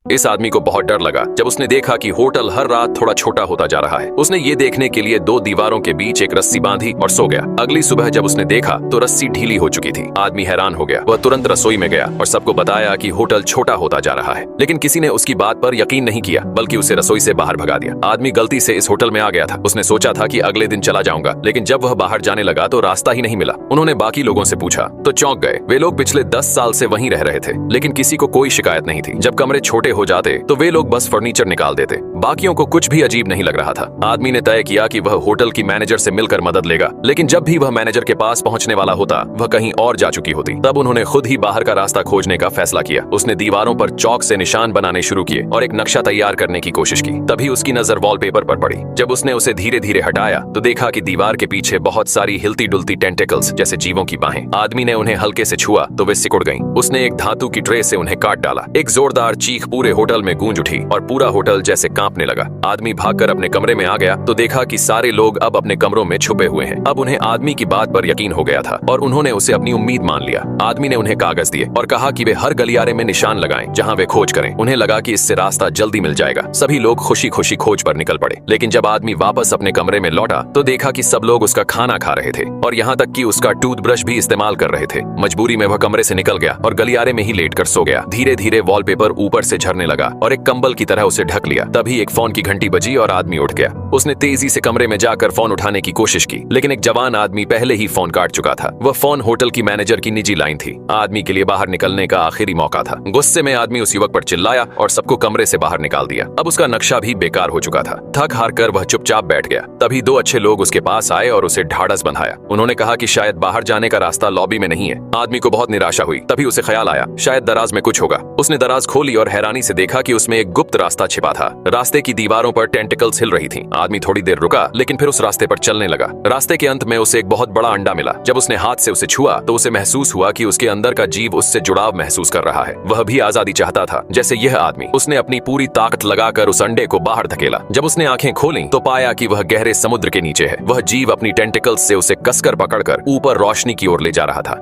इस आदमी को बहुत डर लगा जब उसने देखा कि होटल हर रात थोड़ा छोटा होता जा रहा है। उसने ये देखने के लिए दो दीवारों के बीच एक रस्सी बांधी और सो गया। अगली सुबह जब उसने देखा तो रस्सी ढीली हो चुकी थी। आदमी हैरान हो गया। वह तुरंत रसोई में गया और सबको बताया कि होटल छोटा होता जा रहा है, लेकिन किसी ने उसकी बात पर यकीन नहीं किया, बल्कि उसे रसोई से बाहर भगा दिया। आदमी गलती से इस होटल में आ गया था। उसने सोचा था कि अगले दिन चला जाऊंगा, लेकिन जब वह बाहर जाने लगा तो रास्ता ही नहीं मिला। उन्होंने बाकी लोगों से पूछा तो चौंक गए। वे लोग पिछले 10 साल से वहीं रह रहे थे, लेकिन किसी को कोई शिकायत नहीं थी। जब कमरे छोटे हो जाते तो वे लोग बस फर्नीचर निकाल देते। बाकियों को कुछ भी अजीब नहीं लग रहा था। आदमी ने तय किया कि वह होटल की मैनेजर से मिलकर मदद लेगा, लेकिन जब भी वह मैनेजर के पास पहुंचने वाला होता वह कहीं और जा चुकी होती। तब उन्होंने खुद ही बाहर का रास्ता खोजने का फैसला किया। उसने दीवारों पर चौक से निशान बनाने शुरू किए और एक नक्शा तैयार करने की कोशिश की। तभी उसकी नजर वॉलपेपर पर पड़ी। जब उसने उसे धीरे धीरे हटाया तो देखा कि दीवार के पीछे बहुत सारी हिलती डुलती टेंटिकल्स जैसे जीवों की बाहें। आदमी ने उन्हें हल्के से छुआ तो वे सिकुड़ गईं। उसने एक धातु की ट्रे से उन्हें काट डाला। एक जोरदार चीख पूरे होटल में गूंज उठी और पूरा होटल जैसे कांपने लगा। आदमी भागकर अपने कमरे में आ गया तो देखा कि सारे लोग अब अपने कमरों में छुपे हुए हैं। अब उन्हें आदमी की बात पर यकीन हो गया था और उन्होंने उसे अपनी उम्मीद मान लिया। आदमी ने उन्हें कागज दिए और कहा कि वे हर गलियारे में निशान लगाएं जहां वे खोज करें। उन्हें लगा कि इससे रास्ता जल्दी मिल जाएगा। सभी लोग खुशी खुशी खोज पर निकल पड़े। लेकिन जब आदमी वापस अपने कमरे में लौटा तो देखा कि सब लोग उसका खाना खा रहे थे और यहाँ तक कि उसका टूथब्रश भी इस्तेमाल कर रहे थे। मजबूरी में वह कमरे से निकल गया और गलियारे में ही लेटकर सो गया। धीरे धीरे वॉलपेपर ऊपर से झरने लगा और एक कंबल की तरह उसे ढक लिया। तभी एक फोन की घंटी बजी और आदमी उठ गया। उसने तेजी से कमरे में जाकर फोन उठाने की कोशिश की, लेकिन एक जवान आदमी पहले ही फोन काट चुका था। वह फोन होटल की मैनेजर की निजी लाइन थी। आदमी के लिए बाहर निकलने का आखिरी मौका था। गुस्से में आदमी उस युवक पर चिल्लाया और सबको कमरे से बाहर निकाल दिया। अब उसका नक्शा भी बेकार हो चुका था। थक हार कर वह चुपचाप बैठ गया। तभी दो अच्छे लोग उसके पास आए और उसे ढाढ़स बंधाया। उन्होंने कहा कि शायद बाहर जाने का रास्ता लॉबी में नहीं है। आदमी को बहुत निराशा हुई। तभी उसे ख्याल आया शायद दराज में कुछ होगा। उसने दराज खोली और हैरानी से देखा कि उसमें एक गुप्त रास्ता छिपा था। रास्ते की दीवारों पर टेंटिकल्स हिल रही थीं। आदमी थोड़ी देर रुका, लेकिन फिर उस रास्ते पर चलने लगा। रास्ते के अंत में उसे एक बहुत बड़ा अंडा मिला। जब उसने हाथ से उसे छुआ तो उसे महसूस हुआ कि उसके अंदर का जीव उससे जुड़ाव महसूस कर रहा है। वह भी आजादी चाहता था जैसे यह आदमी। उसने अपनी पूरी ताकत लगाकर उस अंडे को बाहर धकेला। जब उसने आंखें खोलीं तो पाया कि वह गहरे समुद्र के नीचे है। वह जीव अपनी टेंटिकल्स से उसे कसकर पकड़कर ऊपर रोशनी की ओर ले जा रहा था।